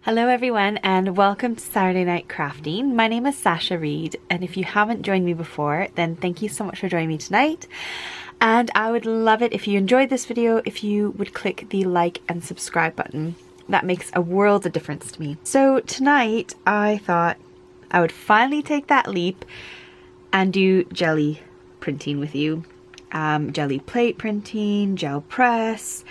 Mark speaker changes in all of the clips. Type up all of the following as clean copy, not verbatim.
Speaker 1: Hello everyone and welcome to Saturday Night Crafting. My name is Sasha Reed, and if you haven't joined me before, then thank you so much for joining me tonight. And I would love it if you enjoyed this video if you would click the like and subscribe button. That makes a world of difference to me. So tonight I thought I would finally take that leap and do jelly printing with you. Gelli Plate printing, gel press,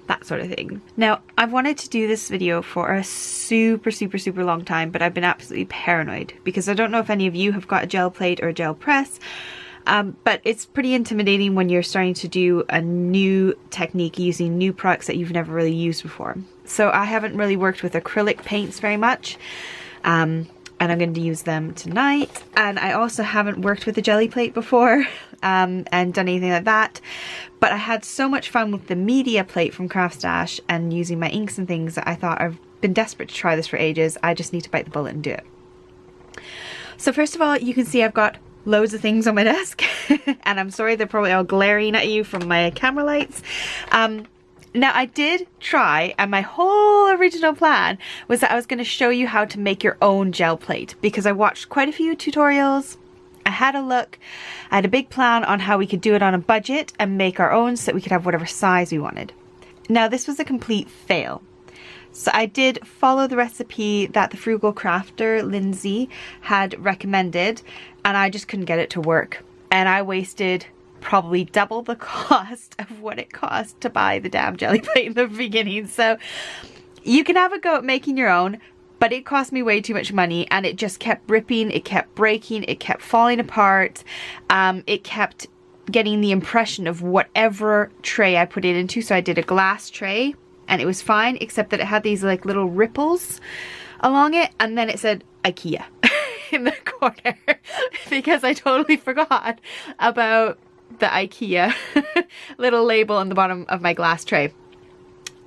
Speaker 1: that sort of thing. Now, I've wanted to do this video for a super long time, but I've been absolutely paranoid because I don't know if any of you have got a gel plate or a gel press, but it's pretty intimidating when you're starting to do a new technique using new products that you've never really used before. So I haven't really worked with acrylic paints very much, and I'm going to use them tonight. And I also haven't worked with a Gelli Plate before and done anything like that. But I had so much fun with the media plate from Craft Stash and using my inks and things that I thought I've been desperate to try this for ages. I just need to bite the bullet and do it. So first of all, you can see I've got loads of things on my desk and I'm sorry they're probably all glaring at you from my camera lights. Now I did try, and my whole original plan was that I was going to show you how to make your own gel plate because I watched quite a few tutorials. I had a look, I had a big plan on how we could do it on a budget and make our own so that we could have whatever size we wanted. Now this was a complete fail. So I did follow the recipe that the frugal crafter, Lindsay, had recommended, and I just couldn't get it to work. And I wasted probably double the cost of what it cost to buy the damn Gelli Plate in the beginning. So you can have a go at making your own, but it cost me way too much money, and it just kept ripping, it kept breaking, it kept falling apart. It kept getting the impression of whatever tray I put it into. So I did a glass tray and it was fine, except that it had these like little ripples along it, and then it said IKEA in the corner because I totally forgot about the IKEA little label on the bottom of my glass tray.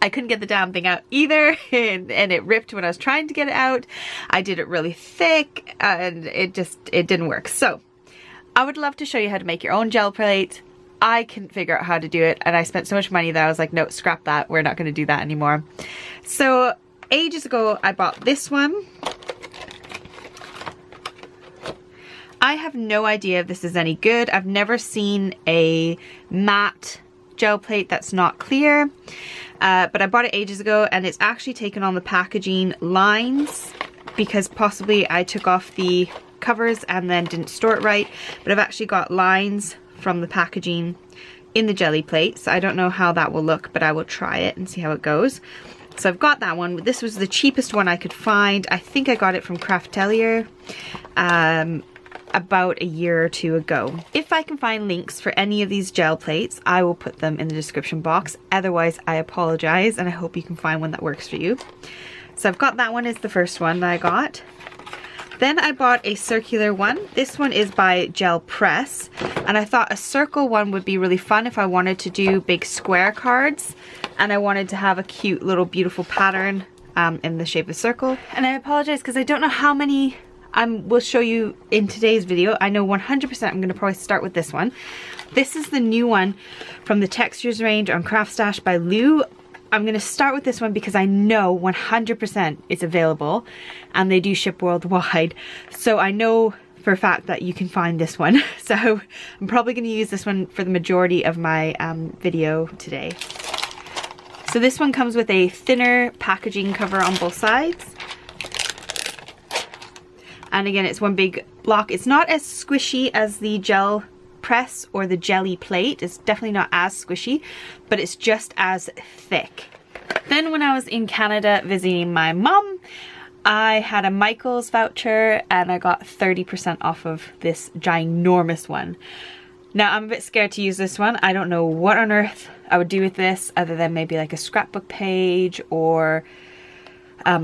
Speaker 1: I couldn't get the damn thing out either, and it ripped when I was trying to get it out. I did it really thick and it didn't work. So I would love to show you how to make your own gel plate. I couldn't figure out how to do it, and I spent so much money that I was like, no, scrap that. We're not going to do that anymore. So ages ago I bought this one. I have no idea if this is any good. I've never seen a matte gel plate that's not clear, but I bought it ages ago, and it's actually taken on the packaging lines because possibly I took off the covers and then didn't store it right, but I've actually got lines from the packaging in the Gelli Plate, so I don't know how that will look, but I will try it and see how it goes. So I've got that one. This was the cheapest one I could find. I think I got it from Craftelier about a year or two ago. If I can find links for any of these gel plates, I will put them in the description box. Otherwise, I apologize, and I hope you can find one that works for you. So I've got that one, is the first one that I got. Then I bought a circular one. This one is by Gel Press, and I thought a circle one would be really fun if I wanted to do big square cards, and I wanted to have a cute little beautiful pattern in the shape of a circle. And I apologize because I don't know how many will show you in today's video. I know 100% I'm going to probably start with this one. This is the new one from the Textures range on Craft Stash by Lou. I'm going to start with this one because I know 100% it's available and they do ship worldwide. So I know for a fact that you can find this one. So I'm probably going to use this one for the majority of my video today. So this one comes with a thinner packaging cover on both sides. And again, it's one big block. It's not as squishy as the gel press or the Gelli Plate. It's definitely not as squishy, but it's just as thick. Then when I was in Canada visiting my mom, I had a Michaels voucher and I got 30% off of this ginormous one. Now I'm a bit scared to use this one. I don't know what on earth I would do with this other than maybe like a scrapbook page or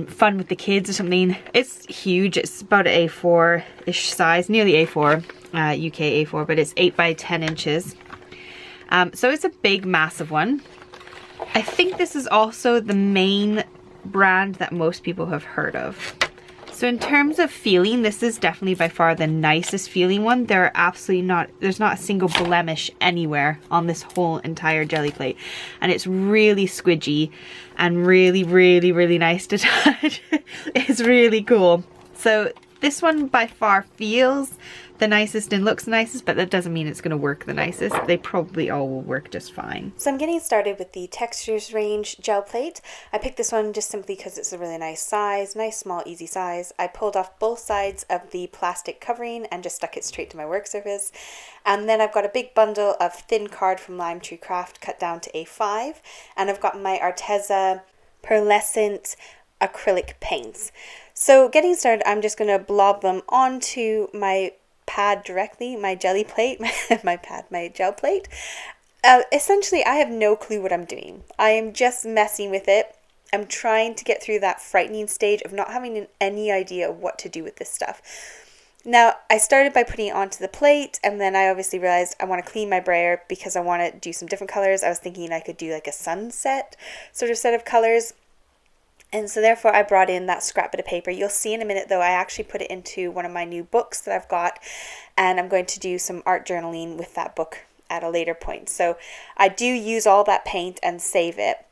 Speaker 1: fun with the kids or something. It's huge. It's about an A4-ish size, nearly A4, UK A4, but it's 8 by 10 inches. So it's a big, massive one. I think this is also the main brand that most people have heard of. So in terms of feeling, this is definitely by far the nicest feeling one. There are absolutely not, there's not a single blemish anywhere on this whole entire Gelli Plate. And it's really squidgy and really, really, really nice to touch. It's really cool. So this one by far feels the nicest and looks the nicest, but that doesn't mean it's going to work the nicest. They probably all will work just fine. So I'm getting started with the Textures Range gel plate. I picked this one just simply because it's a really nice size, nice, small, easy size. I pulled off both sides of the plastic covering and just stuck it straight to my work surface. And then I've got a big bundle of thin card from Lime Tree Craft cut down to A5. And I've got my Arteza Pearlescent acrylic paints. So getting started, I'm just going to blob them onto my pad directly, my Gelli Plate, my gel plate. Essentially, I have no clue what I'm doing. I am just messing with it. I'm trying to get through that frightening stage of not having any idea what to do with this stuff. Now, I started by putting it onto the plate, and then I obviously realized I want to clean my brayer because I want to do some different colors. I was thinking I could do like a sunset sort of set of colors. And so therefore I brought in that scrap bit of paper. You'll see in a minute though, I actually put it into one of my new books that I've got, and I'm going to do some art journaling with that book at a later point. So I do use all that paint and save it.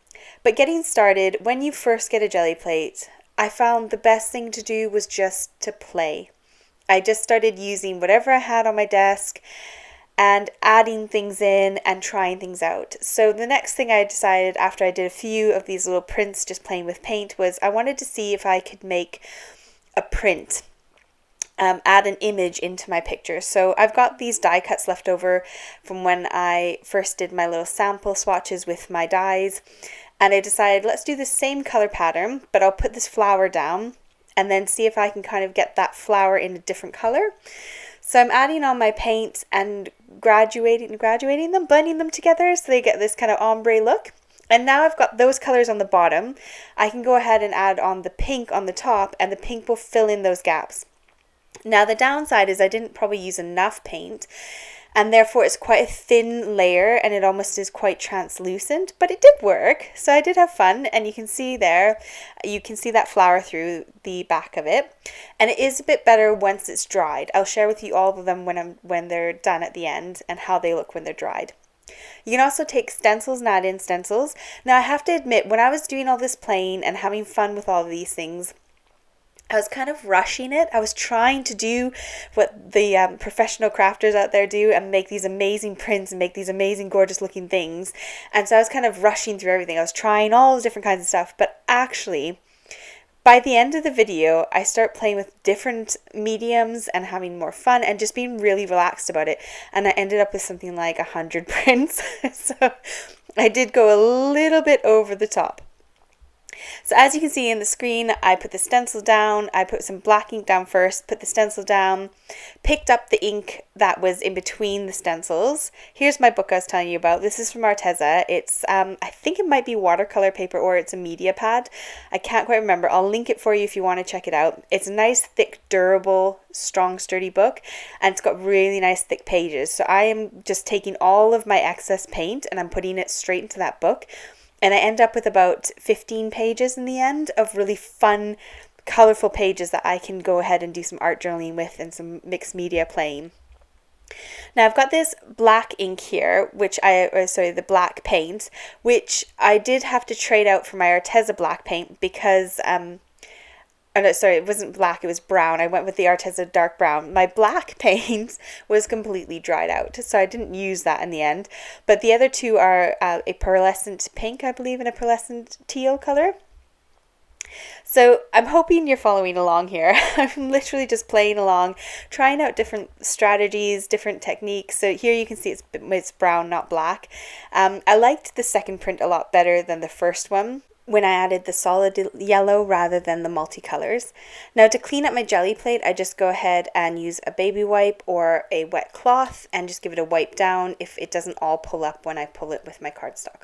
Speaker 1: But getting started, when you first get a Gelli Plate, I found the best thing to do was just to play. I just started using whatever I had on my desk and adding things in and trying things out. So the next thing I decided after I did a few of these little prints just playing with paint was I wanted to see if I could make a print, add an image into my picture. So I've got these die cuts left over from when I first did my little sample swatches with my dies, and I decided let's do the same color pattern, but I'll put this flower down and then see if I can kind of get that flower in a different color. So I'm adding on my paint and graduating them, blending them together so they get this kind of ombre look. And now I've got those colors on the bottom. I can go ahead and add on the pink on the top, and the pink will fill in those gaps. Now the downside is I didn't probably use enough paint, and therefore it's quite a thin layer and it almost is quite translucent, but it did work. So I did have fun, and you can see there, you can see that flower through the back of it, and it is a bit better once it's dried. I'll share with you all of them when they're done at the end and how they look when they're dried. You can also take stencils and add in stencils. Now I have to admit, when I was doing all this playing and having fun with all of these things, I was kind of rushing it. I was trying to do what the professional crafters out there do and make these amazing prints and make these amazing gorgeous looking things. And so I was kind of rushing through everything. I was trying all the different kinds of stuff. But actually, by the end of the video, I start playing with different mediums and having more fun and just being really relaxed about it. And I ended up with something like 100 prints. So I did go a little bit over the top. So as you can see in the screen, I put the stencil down, I put some black ink down first, put the stencil down, picked up the ink that was in between the stencils. Here's my book I was telling you about. This is from Arteza. It's, I think it might be watercolor paper or it's a media pad. I can't quite remember. I'll link it for you if you want to check it out. It's a nice, thick, durable, strong, sturdy book, and it's got really nice, thick pages. So I am just taking all of my excess paint and I'm putting it straight into that book. And I end up with about 15 pages in the end of really fun, colorful pages that I can go ahead and do some art journaling with and some mixed media playing. Now I've got this black ink here, the black paint, which I did have to trade out for my Arteza black paint because, it wasn't black, it was brown. I went with the Arteza dark brown. My black paint was completely dried out, so I didn't use that in the end. But the other two are a pearlescent pink, I believe, and a pearlescent teal color. So I'm hoping you're following along here. I'm literally just playing along, trying out different strategies, different techniques. So here you can see it's brown, not black. I liked the second print a lot better than the first one when I added the solid yellow rather than the multicolors. Now to clean up my Gelli Plate, I just go ahead and use a baby wipe or a wet cloth and just give it a wipe down if it doesn't all pull up when I pull it with my cardstock.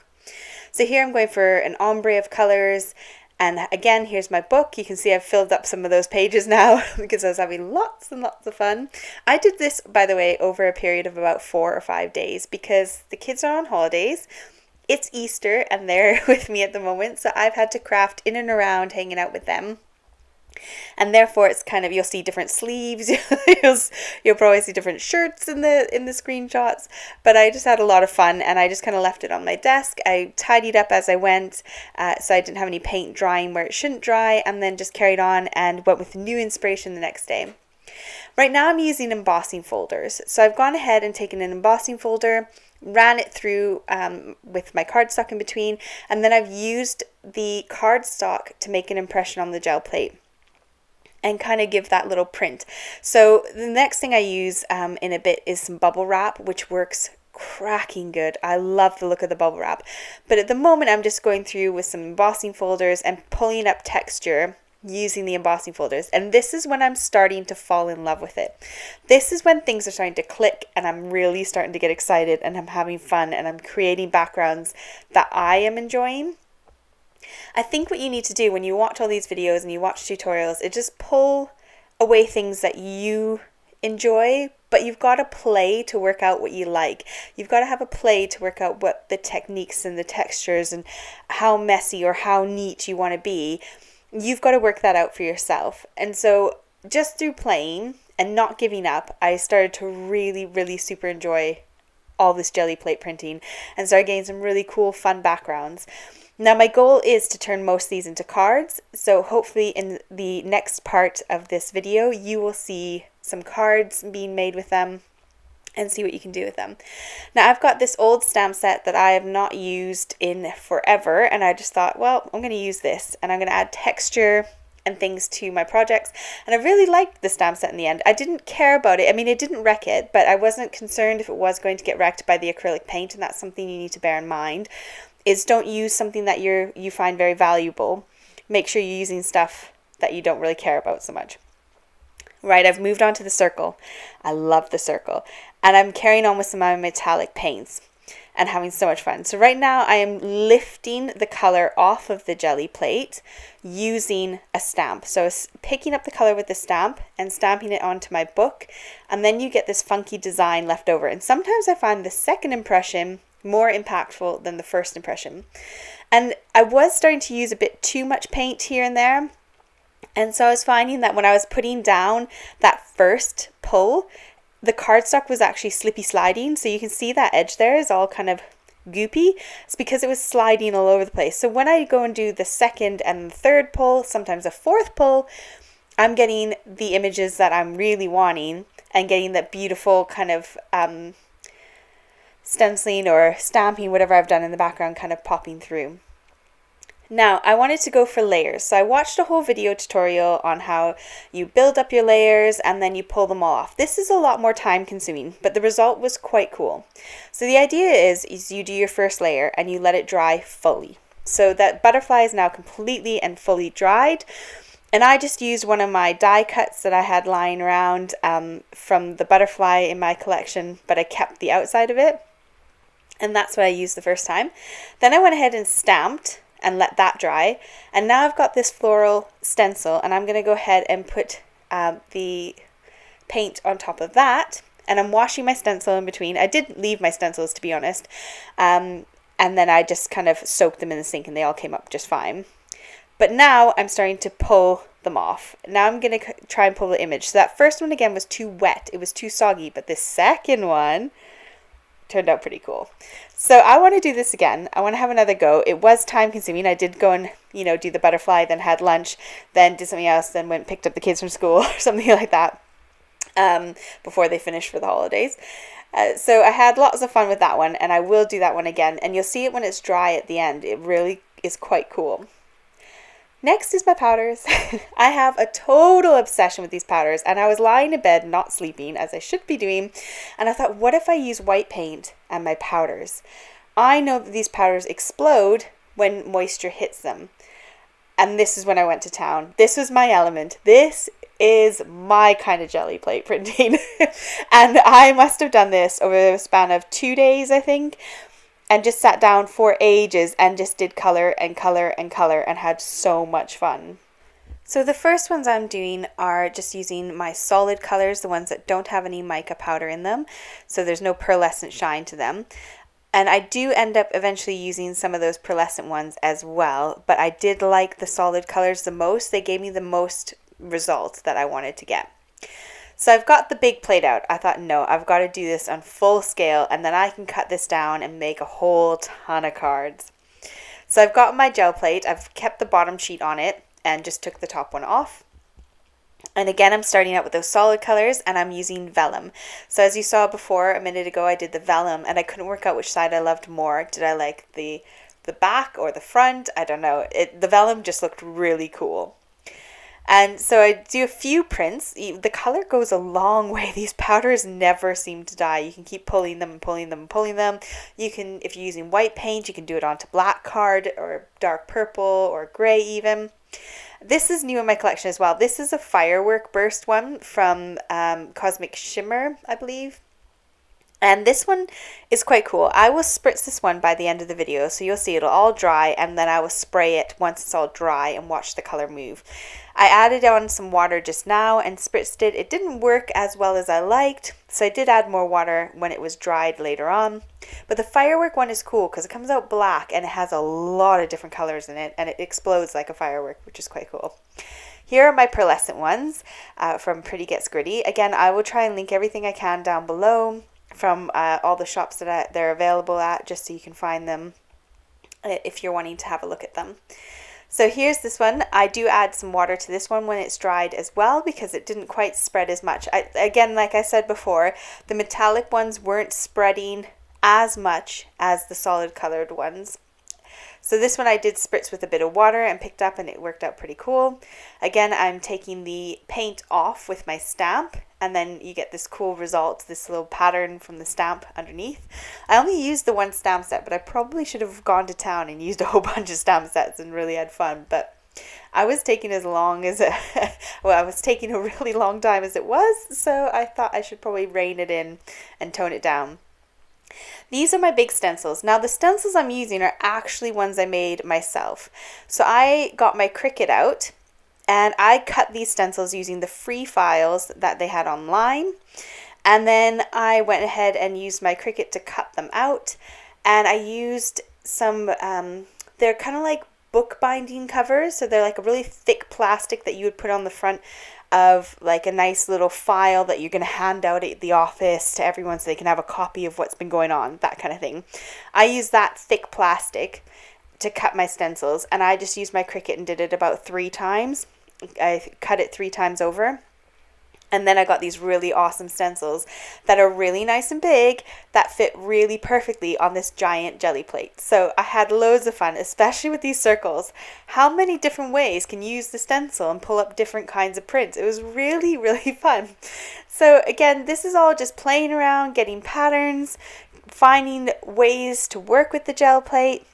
Speaker 1: So here I'm going for an ombre of colors, and again, here's my book. You can see I've filled up some of those pages now because I was having lots and lots of fun. I did this, by the way, over a period of about 4 or 5 days because the kids are on holidays. It's Easter and they're with me at the moment, so I've had to craft in and around hanging out with them. And therefore it's kind of, you'll see different sleeves, you'll probably see different shirts in the screenshots, but I just had a lot of fun, and I just kind of left it on my desk. I tidied up as I went, so I didn't have any paint drying where it shouldn't dry, and then just carried on and went with new inspiration the next day. Right now I'm using embossing folders, so I've gone ahead and taken an embossing folder, ran it through with my cardstock in between, and then I've used the cardstock to make an impression on the gel plate and kind of give that little print. So the next thing I use in a bit is some bubble wrap, which works cracking good. I love the look of the bubble wrap, but at the moment I'm just going through with some embossing folders and pulling up texture using the embossing folders, and this is when I'm starting to fall in love with it. This is when things are starting to click, and I'm really starting to get excited, and I'm having fun, and I'm creating backgrounds that I am enjoying. I think what you need to do when you watch all these videos and you watch tutorials is just pull away things that you enjoy, but you've got to play to work out what you like. You've got to have a play to work out what the techniques and the textures and how messy or how neat you want to be. You've got to work that out for yourself. And so just through playing and not giving up, I started to really, really super enjoy all this Gelli Plate printing and started getting some really cool, fun backgrounds. Now my goal is to turn most of these into cards, so hopefully in the next part of this video you will see some cards being made with them and see what you can do with them. Now I've got this old stamp set that I have not used in forever, and I just thought, well, I'm going to use this and I'm going to add texture and things to my projects, and I really liked the stamp set in the end. I didn't care about it. I mean, it didn't wreck it, but I wasn't concerned if it was going to get wrecked by the acrylic paint, and that's something you need to bear in mind. Is don't use something that you find very valuable. Make sure you're using stuff that you don't really care about so much. Right, I've moved on to the circle. I love the circle. And I'm carrying on with some of my metallic paints and having so much fun. So right now I am lifting the color off of the Gelli Plate using a stamp. So picking up the color with the stamp and stamping it onto my book, and then you get this funky design left over. And sometimes I find the second impression more impactful than the first impression. And I was starting to use a bit too much paint here and there. And so I was finding that when I was putting down that first pull, the cardstock was actually slippy sliding. So you can see that edge there is all kind of goopy. It's because it was sliding all over the place. So when I go and do the second and the third pull, sometimes a fourth pull, I'm getting the images that I'm really wanting and getting that beautiful kind of stenciling or stamping, whatever I've done in the background, kind of popping through. Now I wanted to go for layers, so I watched a whole video tutorial on how you build up your layers and then you pull them all off. This is a lot more time consuming, but the result was quite cool. So the idea is you do your first layer and you let it dry fully. So that butterfly is now completely and fully dried. And I just used one of my die cuts that I had lying around from the butterfly in my collection, but I kept the outside of it. And that's what I used the first time. Then I went ahead and stamped and let that dry. And now I've got this floral stencil, and I'm going to go ahead and put the paint on top of that. And I'm washing my stencil in between. I did leave my stencils, to be honest. And then I just kind of soaked them in the sink and they all came up just fine. But now I'm starting to pull them off. Now I'm going to try and pull the image. So that first one again was too wet. It was too soggy. But this second one turned out pretty cool. So I want to do this again. I want to have another go. It was time consuming. I did go and, do the butterfly, then had lunch, then did something else, then went and picked up the kids from school or something like that before they finished for the holidays. So I had lots of fun with that one, and I will do that one again. And you'll see it when it's dry at the end. It really is quite cool. Next is my powders. I have a total obsession with these powders, and I was lying in bed not sleeping, as I should be doing, and I thought, what if I use white paint and my powders? I know that these powders explode when moisture hits them, and this is when I went to town. This was my element. This is my kind of Gelli Plate printing, and I must have done this over the span of 2 days, I think, and just sat down for ages and just did color and color and color and had so much fun. So the first ones I'm doing are just using my solid colors, the ones that don't have any mica powder in them, so there's no pearlescent shine to them. And I do end up eventually using some of those pearlescent ones as well, but I did like the solid colors the most. They gave me the most result that I wanted to get. So I've got the big plate out. I thought, no, I've got to do this on full scale, and then I can cut this down and make a whole ton of cards. So I've got my gel plate. I've kept the bottom sheet on it and just took the top one off. And again, I'm starting out with those solid colors, and I'm using vellum. So as you saw before, a minute ago, I did the vellum, and I couldn't work out which side I loved more. Did I like the back or the front? I don't know. The vellum just looked really cool. And so I do a few prints. The color goes a long way. These powders never seem to die. You can keep pulling them and pulling them and pulling them. You can, if you're using white paint, you can do it onto black card or dark purple or gray even. This is new in my collection as well. This is a firework burst one from Cosmic Shimmer, I believe. And this one is quite cool. I will spritz this one by the end of the video, so you'll see it'll all dry, and then I will spray it once it's all dry and watch the color move. I added on some water just now and spritzed it. It didn't work as well as I liked, so I did add more water when it was dried later on. But the firework one is cool because it comes out black and it has a lot of different colors in it, and it explodes like a firework, which is quite cool. Here are my pearlescent ones from Pretty Gets Gritty. Again, I will try and link everything I can down below from all the shops that they're available at, just so you can find them if you're wanting to have a look at them. So here's this one. I do add some water to this one when it's dried as well, because it didn't quite spread as much. Again, like I said before, the metallic ones weren't spreading as much as the solid colored ones. So this one I did spritz with a bit of water and picked up, and it worked out pretty cool. Again, I'm taking the paint off with my stamp, and then you get this cool result, this little pattern from the stamp underneath. I only used the one stamp set, but I probably should have gone to town and used a whole bunch of stamp sets and really had fun. But I was taking as long as well, I was taking a really long time as it was, so I thought I should probably rein it in and tone it down. These are my big stencils. Now the stencils I'm using are actually ones I made myself. So I got my Cricut out and I cut these stencils using the free files that they had online. And then I went ahead and used my Cricut to cut them out. And I used some, they're kind of like bookbinding covers. So they're like a really thick plastic that you would put on the front of like a nice little file that you're going to hand out at the office to everyone so they can have a copy of what's been going on, that kind of thing. I used that thick plastic to cut my stencils, and I just used my Cricut and did it about 3 times. I cut it 3 times over. And then I got these really awesome stencils that are really nice and big that fit really perfectly on this giant jelly plate. So I had loads of fun, especially with these circles. How many different ways can you use the stencil and pull up different kinds of prints? It was really, really fun. So again, this is all just playing around, getting patterns, finding ways to work with the gel plate.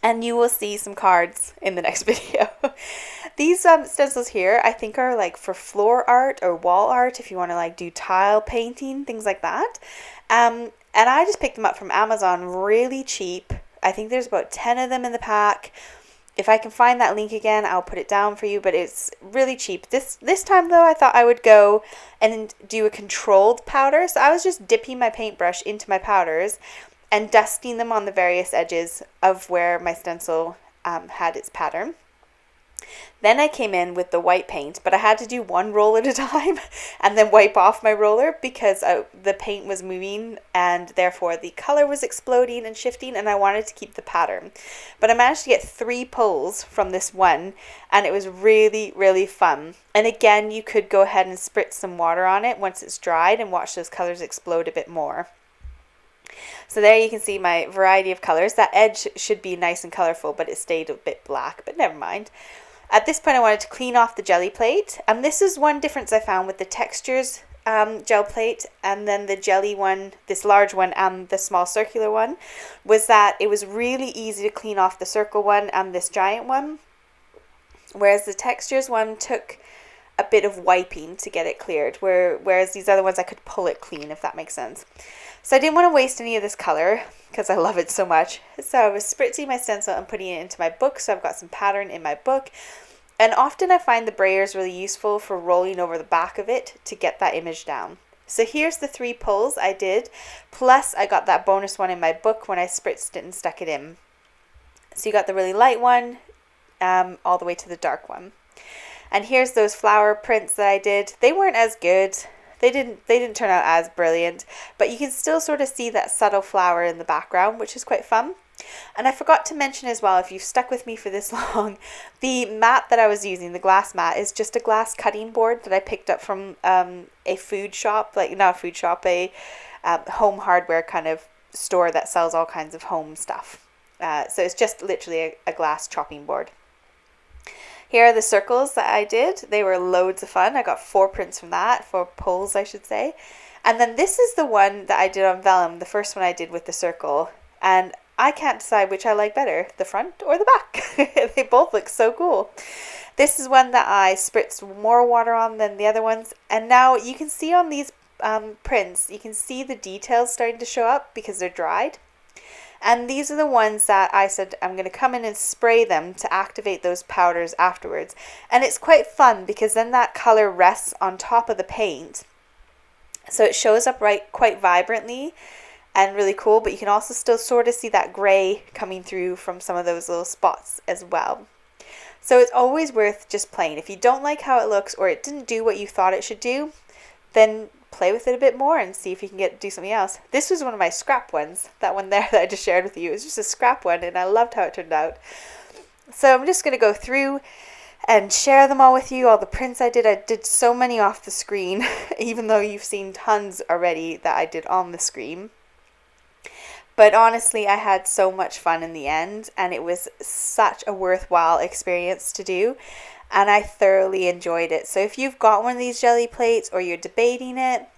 Speaker 1: And you will see some cards in the next video. These stencils here, I think are like for floor art or wall art, if you want to like do tile painting, things like that. And I just picked them up from Amazon really cheap. I think there's about 10 of them in the pack. If I can find that link again, I'll put it down for you, but it's really cheap. This time though, I thought I would go and do a controlled powder. So I was just dipping my paintbrush into my powders and dusting them on the various edges of where my stencil had its pattern. Then I came in with the white paint, but I had to do one roll at a time and then wipe off my roller because the paint was moving and therefore the color was exploding and shifting, and I wanted to keep the pattern. But I managed to get 3 pulls from this one, and it was really, really fun. And again, you could go ahead and spritz some water on it once it's dried and watch those colors explode a bit more. So there you can see my variety of colors. That edge should be nice and colorful, but it stayed a bit black, but never mind. At this point I wanted to clean off the jelly plate, and this is one difference I found with the textures gel plate and then the jelly one, this large one and the small circular one, was that it was really easy to clean off the circle one and this giant one, whereas the textures one took a bit of wiping to get it cleared, whereas these other ones I could pull it clean, if that makes sense. So I didn't want to waste any of this color because I love it so much. So I was spritzing my stencil and putting it into my book, so I've got some pattern in my book. And often I find the brayers really useful for rolling over the back of it to get that image down. So here's the 3 pulls I did, plus I got that bonus one in my book when I spritzed it and stuck it in. So you got the really light one all the way to the dark one. And here's those flower prints that I did. They weren't as good. They didn't turn out as brilliant, but you can still sort of see that subtle flower in the background, which is quite fun. And I forgot to mention as well, if you've stuck with me for this long, the mat that I was using, the glass mat, is just a glass cutting board that I picked up from a food shop, like not a food shop, a home hardware kind of store that sells all kinds of home stuff. So it's just literally a glass chopping board. Here are the circles that I did. They were loads of fun. I got 4 prints from that, 4 poles I should say. And then this is the one that I did on vellum, the first one I did with the circle. And I can't decide which I like better, the front or the back. They both look so cool. This is one that I spritzed more water on than the other ones. And now you can see on these prints, you can see the details starting to show up because they're dried. And these are the ones that I said I'm going to come in and spray them to activate those powders afterwards. And it's quite fun because then that color rests on top of the paint. So it shows up quite vibrantly and really cool, but you can also still sort of see that gray coming through from some of those little spots as well. So it's always worth just playing. If you don't like how it looks or it didn't do what you thought it should do, then play with it a bit more and see if you can do something else. This was one of my scrap ones, that one there that I just shared with you. It was just a scrap one and I loved how it turned out. So I'm just going to go through and share them all with you, all the prints I did. I did so many off the screen, even though you've seen tons already that I did on the screen. But honestly, I had so much fun in the end and it was such a worthwhile experience to do. And I thoroughly enjoyed it. So if you've got one of these Gelli plates or you're debating it,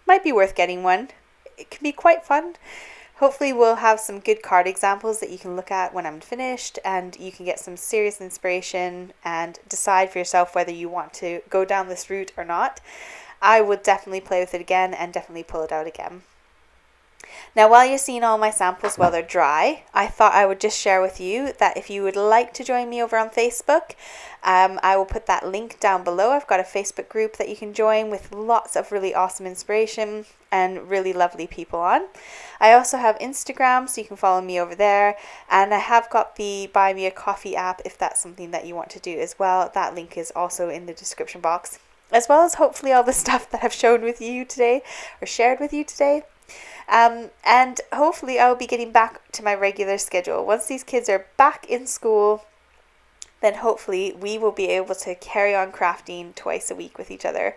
Speaker 1: might be worth getting one. It can be quite fun. Hopefully we'll have some good card examples that you can look at when I'm finished and you can get some serious inspiration and decide for yourself whether you want to go down this route or not. I would definitely play with it again and definitely pull it out again. Now, while you're seeing all my samples while they're dry, I thought I would just share with you that if you would like to join me over on Facebook, I will put that link down below. I've got a Facebook group that you can join with lots of really awesome inspiration and really lovely people on. I also have Instagram, so you can follow me over there. And I have got the Buy Me a Coffee app if that's something that you want to do as well. That link is also in the description box, as well as hopefully all the stuff that I've shown with you today or shared with you today. And hopefully I'll be getting back to my regular schedule. Once these kids are back in school, then hopefully we will be able to carry on crafting twice a week with each other.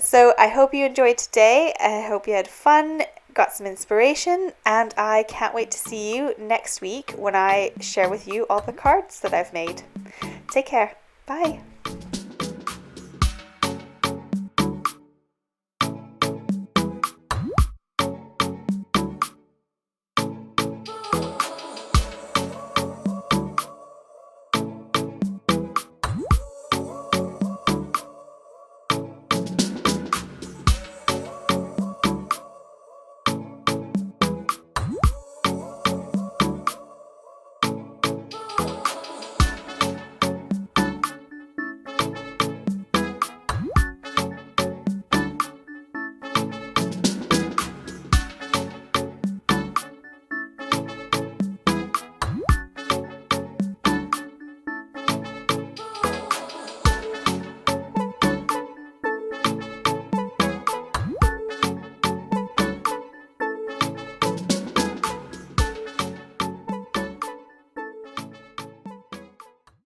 Speaker 1: So I hope you enjoyed today. I hope you had fun, got some inspiration, and I can't wait to see you next week when I share with you all the cards that I've made. Take care. Bye.